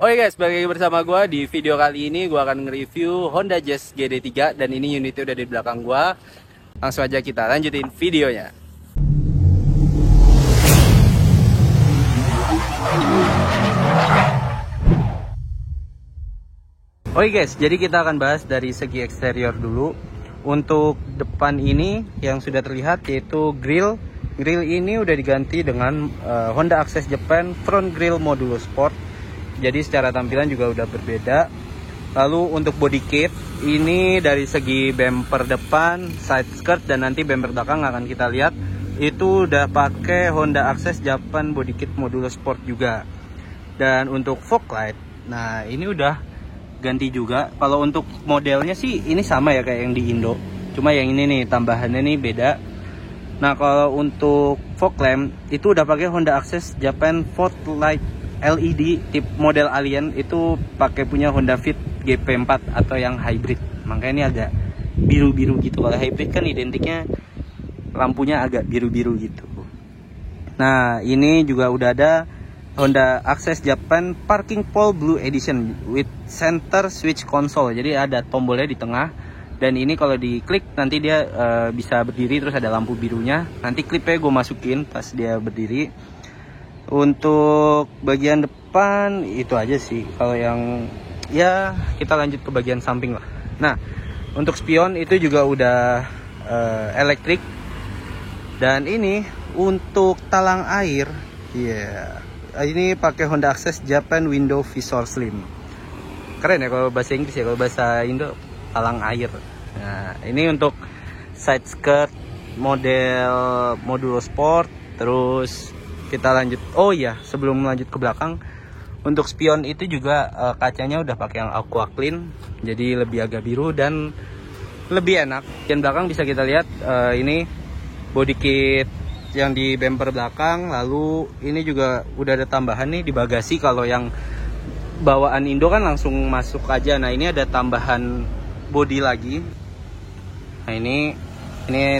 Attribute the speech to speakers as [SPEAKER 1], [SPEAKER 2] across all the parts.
[SPEAKER 1] Oke guys, balik lagi bersama gue. Di video kali ini gue akan nge-review Honda Jazz GD3. Dan ini unitnya udah di belakang gue. Langsung aja kita lanjutin videonya. Oke guys, jadi kita akan bahas dari segi eksterior dulu. Untuk depan ini yang sudah terlihat yaitu grill. Grill ini udah diganti dengan Honda Access Japan Front Grill Modulo Sport. Jadi secara tampilan juga udah berbeda. Lalu untuk body kit ini dari segi bumper depan, side skirt dan nanti bumper belakang akan kita lihat itu udah pakai Honda Access Japan body kit Modulo Sport juga. Dan untuk fog light, nah ini udah ganti juga. Kalau untuk modelnya sih ini sama ya kayak yang di Indo. Cuma yang ini nih tambahannya nih beda. Nah kalau untuk fog lamp itu udah pakai Honda Access Japan Fog Light LED tip model Alien, itu pakai punya Honda Fit GP4 atau yang hybrid. Makanya ini agak biru-biru gitu. Kalau hybrid kan identiknya lampunya agak biru-biru gitu. Nah ini juga udah ada Honda Access Japan Parking Pole Blue Edition with center switch console. Jadi ada tombolnya di tengah. Dan ini kalau diklik nanti dia bisa berdiri, terus ada lampu birunya. Nanti klipnya gue masukin pas dia berdiri. Untuk bagian depan itu aja sih. Kalau yang ya kita lanjut ke bagian samping lah. Nah untuk spion itu juga udah elektrik. Dan ini untuk talang air, ini pakai Honda Access Japan Window Visor Slim. Keren ya kalau bahasa Inggris ya. Kalau bahasa Indo talang air. Nah ini untuk side skirt model Modulo Sport. Terus kita lanjut. Oh iya, sebelum lanjut ke belakang, untuk spion itu juga kacanya udah pakai yang aqua clean, jadi lebih agak biru dan lebih enak. Yang belakang bisa kita lihat ini body kit yang di bumper belakang. Lalu ini juga udah ada tambahan nih di bagasi. Kalau yang bawaan Indo kan langsung masuk aja. Nah ini ada tambahan body lagi. Nah ini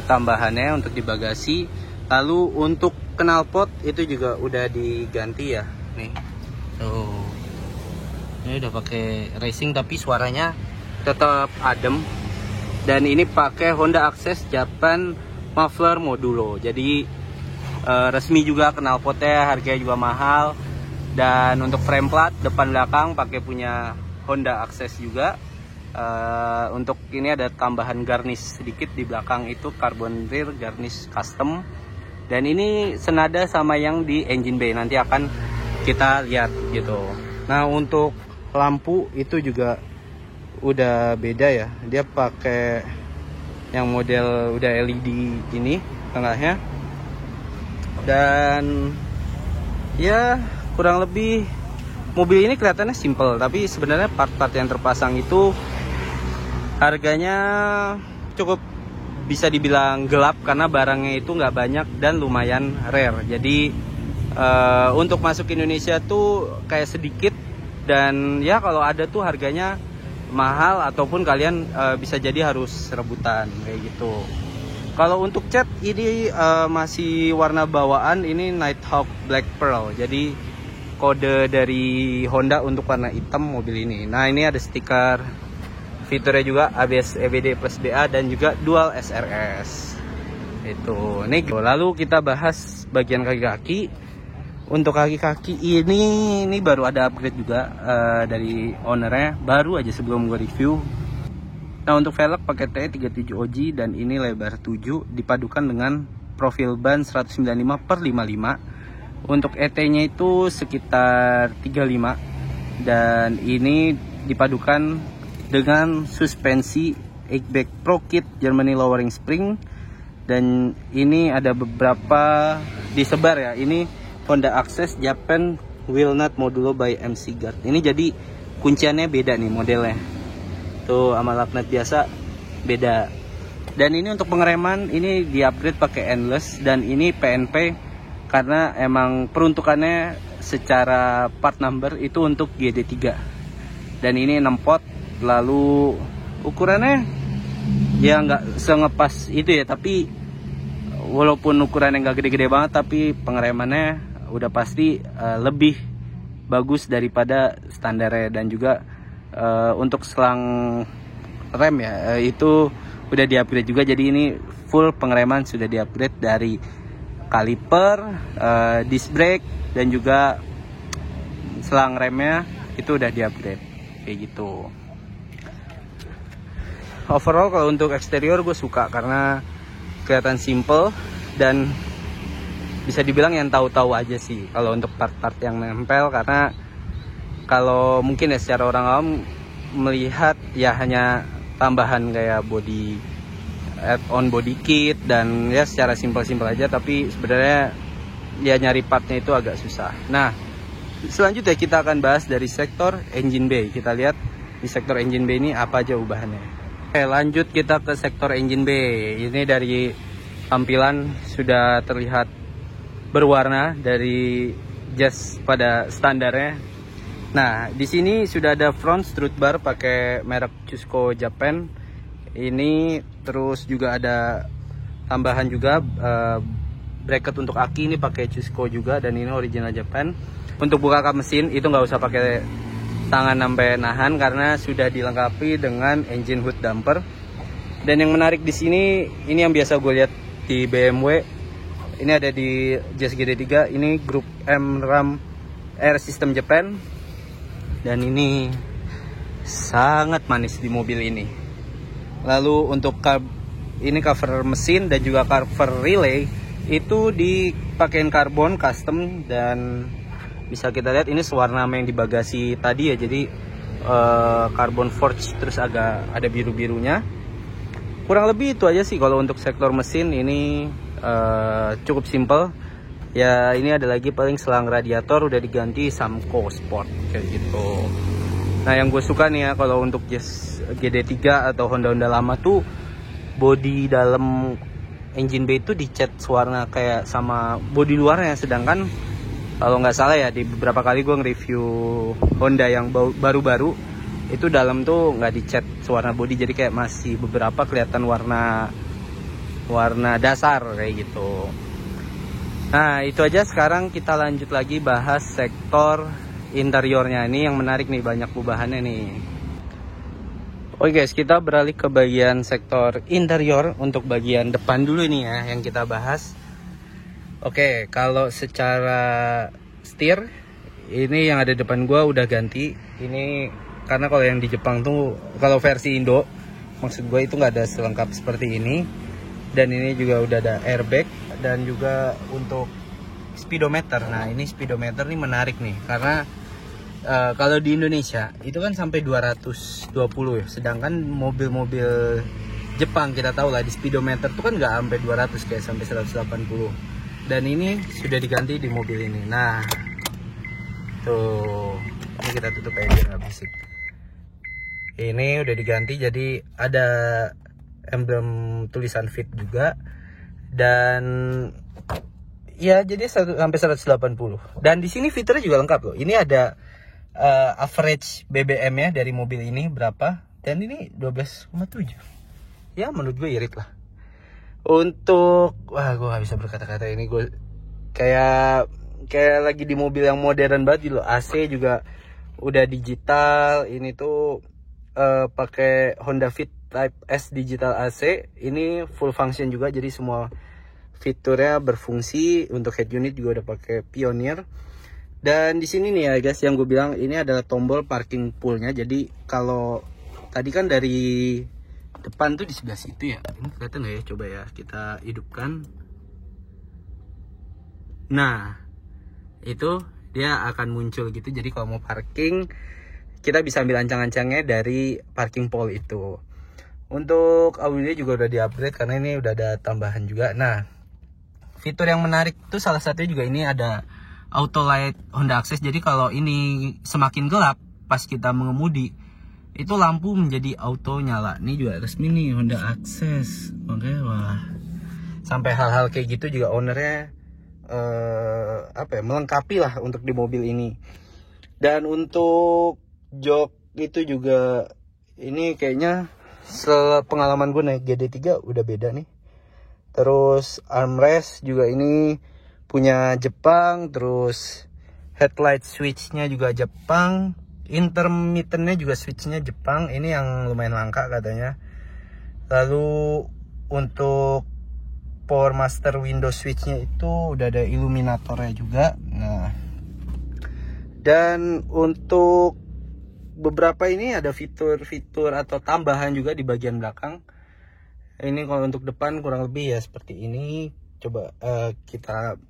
[SPEAKER 1] tambahannya untuk di bagasi. Lalu untuk knalpot itu juga udah diganti ya. Nih. Tuh. Ini udah pakai racing tapi suaranya tetap adem. Dan ini pakai Honda Access Japan Muffler Modulo. Jadi resmi juga knalpotnya, harganya juga mahal. Dan untuk frame plat depan belakang pakai punya Honda Access juga. Untuk ini ada tambahan garnish sedikit di belakang, itu carbon rear garnish custom. Dan ini senada sama yang di engine bay, nanti akan kita lihat gitu. Nah untuk lampu itu juga udah beda ya. Dia pakai yang model udah LED ini tengahnya. Dan ya kurang lebih mobil ini kelihatannya simple, tapi sebenarnya part-part yang terpasang itu harganya cukup bisa dibilang gelap karena barangnya itu nggak banyak dan lumayan rare. Jadi untuk masuk ke Indonesia tuh kayak sedikit, dan ya kalau ada tuh harganya mahal ataupun kalian bisa jadi harus rebutan kayak gitu. Kalau untuk cat ini masih warna bawaan, ini Nighthawk Black Pearl. Jadi kode dari Honda untuk warna hitam mobil ini. Nah ini ada stiker. Fiturnya juga ABS EBD plus BA dan juga dual SRS. Itu. Nih, lalu kita bahas bagian kaki-kaki. Untuk kaki-kaki ini baru ada upgrade juga dari ownernya, baru aja sebelum gue review. Nah, untuk velg pakai T37OG dan ini lebar 7 dipadukan dengan profil ban 195/55. Untuk ET-nya itu sekitar 35 dan ini dipadukan dengan suspensi Airbag Pro Kit Germany Lowering Spring. Dan ini ada beberapa disebar ya. Ini Honda Access Japan Wheel Nut Modulo by MC Guard. Ini jadi kunciannya beda nih modelnya. Tuh sama laknat biasa beda. Dan ini untuk pengereman ini di-upgrade pakai endless, dan ini PNP karena emang peruntukannya secara part number itu untuk GD3. Dan ini 6 pot. Lalu ukurannya ya nggak sengepas itu ya, tapi walaupun ukurannya nggak gede-gede banget, tapi pengeremannya udah pasti lebih bagus daripada standarnya. Dan juga untuk selang rem ya, itu udah di-upgrade juga. Jadi ini full pengereman sudah di-upgrade dari kaliper, disc brake, dan juga selang remnya itu udah di-upgrade kayak gitu. Overall kalau untuk eksterior gue suka karena kelihatan simple dan bisa dibilang yang tahu-tahu aja sih kalau untuk part-part yang nempel. Karena kalau mungkin ya secara orang awam melihat ya hanya tambahan kayak body add-on body kit dan ya secara simpel-simpel aja, tapi sebenarnya ya nyari partnya itu agak susah. Nah, selanjutnya kita akan bahas dari sektor engine bay. Kita lihat di sektor engine bay ini apa aja ubahannya. Oke, lanjut kita ke sektor engine bay. Ini dari tampilan sudah terlihat berwarna dari Jazz pada standarnya. Nah, di sini sudah ada front strut bar pakai merek Cusco Japan. Ini terus juga ada tambahan juga bracket untuk aki, ini pakai Cusco juga dan ini original Japan. Untuk buka kap mesin itu nggak usah pakai tangan sampai nahan karena sudah dilengkapi dengan engine hood damper. Dan yang menarik di sini, ini yang biasa gue lihat di BMW, ini ada di Jazz GD3, ini grup M Ram Air System Japan. Dan ini sangat manis di mobil ini. Lalu untuk ini cover mesin dan juga cover relay itu dipakein karbon custom, dan bisa kita lihat ini sewarna yang di bagasi tadi ya, jadi carbon forge terus agak ada biru-birunya. Kurang lebih itu aja sih kalau untuk sektor mesin ini cukup simple. Ya ini ada lagi paling selang radiator udah diganti Samco Sport kayak gitu. Nah yang gue suka nih ya kalau untuk Jazz GD3 atau Honda lama tuh bodi dalam engine bay itu dicat warna kayak sama bodi luarnya, sedangkan kalau nggak salah ya di beberapa kali gue nge-review Honda yang baru-baru itu dalam tuh nggak dicat warna bodi, jadi kayak masih beberapa kelihatan warna dasar kayak gitu. Nah itu aja. Sekarang kita lanjut lagi bahas sektor interiornya. Ini yang menarik nih, banyak perubahannya nih. Oke guys, kita beralih ke bagian sektor interior. Untuk bagian depan dulu nih ya yang kita bahas. Oke, kalau secara setir ini yang ada depan gua udah ganti. Ini karena kalau yang di Jepang tuh, kalau versi Indo maksud gue itu nggak ada selengkap seperti ini. Dan ini juga udah ada airbag dan juga untuk speedometer. Nah ini speedometer nih menarik nih karena kalau di Indonesia itu kan sampai 220 ya, sedangkan mobil-mobil Jepang kita tahu lah di speedometer tuh kan nggak sampai 200, kayak sampai 180. Dan ini sudah diganti di mobil ini. Nah tuh, ini kita tutup aja biar nggak berisik. Ini udah diganti, jadi ada emblem tulisan fit juga. Dan ya jadi sampai 180. Dan di sini fiturnya juga lengkap loh. Ini ada average BBM ya dari mobil ini berapa, dan ini 12,7. Ya menurut gue irit lah. Untuk gue gak bisa berkata-kata, ini gue kayak lagi di mobil yang modern banget loh. AC juga udah digital. Ini tuh pakai Honda Fit Type S digital AC. Ini full function juga, jadi semua fiturnya berfungsi. Untuk head unit juga udah pakai Pioneer. Dan di sini nih ya guys, yang gue bilang ini adalah tombol parking pullnya. Jadi kalau tadi kan dari depan tuh di sebelah situ ya, ini kelihatan ya, coba ya kita hidupkan. Nah itu dia akan muncul gitu, jadi kalau mau parking kita bisa ambil ancang-ancangnya dari parking pole itu. Untuk audio juga udah di-upgrade karena ini udah ada tambahan juga. Nah fitur yang menarik tuh salah satunya juga ini ada auto light Honda Access. Jadi kalau ini semakin gelap pas kita mengemudi, itu lampu menjadi auto nyala. Ini juga resmi nih Honda Access. Oke, wah. Sampai hal-hal kayak gitu juga ownernya melengkapi lah untuk di mobil ini. Dan untuk jok itu juga ini kayaknya sepengalaman gue naik GD3 udah beda nih. Terus armrest juga ini punya Jepang. Terus Headlight switchnya juga Jepang. Intermittennya juga switchnya Jepang. Ini yang lumayan langka katanya. Lalu untuk Power Master window switchnya itu udah ada illuminatornya juga. Nah, dan untuk beberapa ini ada fitur-fitur atau tambahan juga di bagian belakang. Ini kalau untuk depan kurang lebih ya seperti ini. Coba kita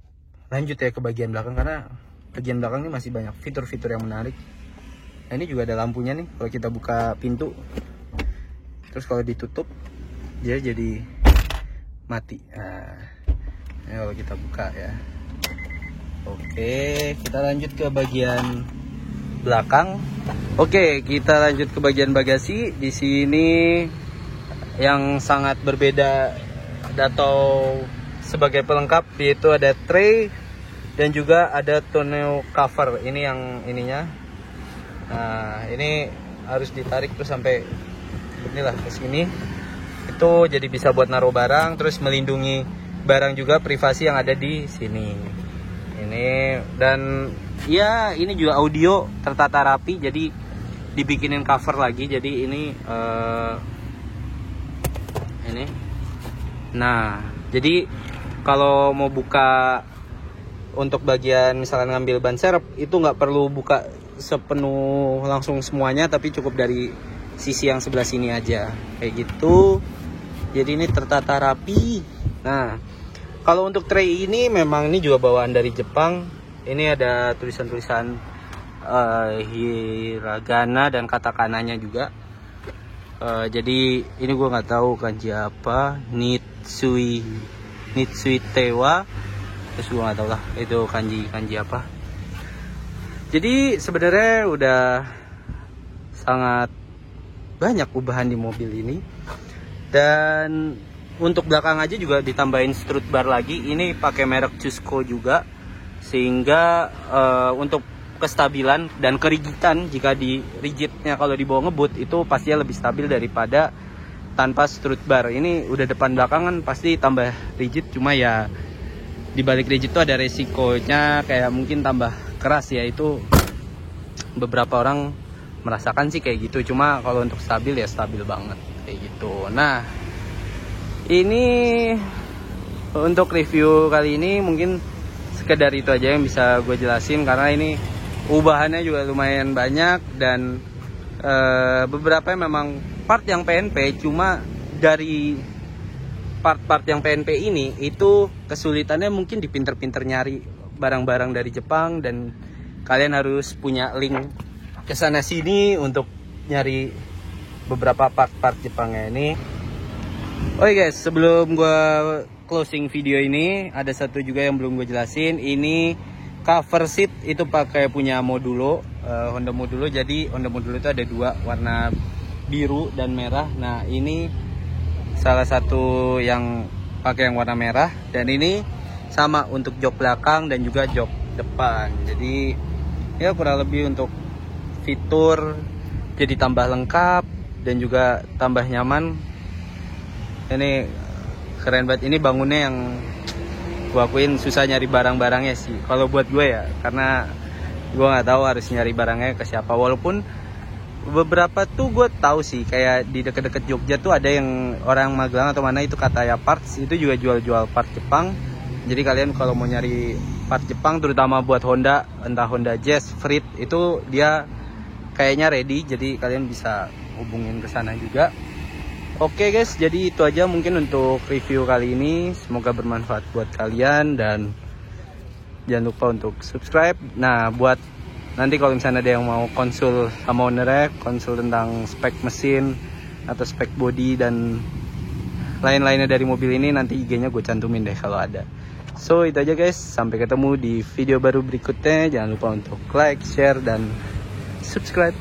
[SPEAKER 1] lanjut ya ke bagian belakang, karena bagian belakang ini masih banyak fitur-fitur yang menarik. Nah, ini juga ada lampunya nih kalau kita buka pintu. Terus kalau ditutup dia jadi mati. Nah, ini kalau kita buka ya. Oke, kita lanjut ke bagian belakang. Oke, kita lanjut ke bagian bagasi. Di sini yang sangat berbeda atau sebagai pelengkap yaitu ada tray dan juga ada tonneau cover. Ini yang ininya. Nah, ini harus ditarik terus sampai inilah ke sini. Itu jadi bisa buat naruh barang, terus melindungi barang juga, privasi yang ada di sini. Ini dan ya ini juga audio tertata rapi, jadi dibikinin cover lagi. Jadi ini ini. Nah, jadi kalau mau buka untuk bagian misalkan ngambil ban serep itu nggak perlu buka sepenuh langsung semuanya, tapi cukup dari sisi yang sebelah sini aja kayak gitu. Jadi ini tertata rapi. Nah, kalau untuk tray ini memang ini juga bawaan dari Jepang. Ini ada tulisan-tulisan hiragana dan katakananya juga. Jadi ini gue nggak tahu kanji apa, Nitsui Tewa. Terus gue nggak tahu lah itu kanji apa. Jadi sebenarnya udah sangat banyak ubahan di mobil ini. Dan untuk belakang aja juga ditambahin strut bar lagi. Ini pakai merek Cusco juga, sehingga untuk kestabilan dan kerigitan, jika di rigidnya kalau dibawa ngebut itu pastinya lebih stabil daripada tanpa strut bar. Ini udah depan belakang kan pasti tambah rigid, cuma ya di balik rigid itu ada resikonya kayak mungkin tambah keras ya. Itu beberapa orang merasakan sih kayak gitu, cuma kalau untuk stabil ya stabil banget kayak gitu. Nah, ini untuk review kali ini mungkin sekedar itu aja yang bisa gue jelasin, karena ini ubahannya juga lumayan banyak dan beberapa memang part yang PNP. Cuma dari part-part yang PNP ini itu kesulitannya mungkin di pinter-pinter nyari barang-barang dari Jepang, dan kalian harus punya link ke sana sini untuk nyari beberapa part-part Jepangnya ini. Oke guys, sebelum gue closing video ini, ada satu juga yang belum gue jelasin. Ini cover seat itu pakai punya Modulo, Honda Modulo. Jadi Honda Modulo itu ada dua, warna biru dan merah. Nah, ini salah satu yang pakai yang warna merah, dan ini sama untuk jok belakang dan juga jok depan. Jadi ya kurang lebih untuk fitur jadi tambah lengkap dan juga tambah nyaman. Ini keren banget. Ini bangunnya yang gue akuin susah nyari barang-barangnya sih kalau buat gue ya, karena gue nggak tahu harus nyari barangnya ke siapa. Walaupun beberapa tuh gue tahu sih, kayak di deket-deket Jogja tuh ada yang orang Magelang atau mana itu Kataya Parts, itu juga jual-jual part Jepang. Jadi kalian kalau mau nyari part Jepang terutama buat Honda, entah Honda Jazz, Freed, itu dia kayaknya ready. Jadi kalian bisa hubungin ke sana juga. Oke guys, jadi itu aja mungkin untuk review kali ini. Semoga bermanfaat buat kalian dan jangan lupa untuk subscribe. Nah, buat nanti kalau misalnya ada yang mau konsul sama ownernya, konsul tentang spek mesin atau spek body dan lain-lainnya dari mobil ini, nanti IG-nya gue cantumin deh kalau ada. So itu aja guys, sampai ketemu di video baru berikutnya. Jangan lupa untuk like, share, dan subscribe.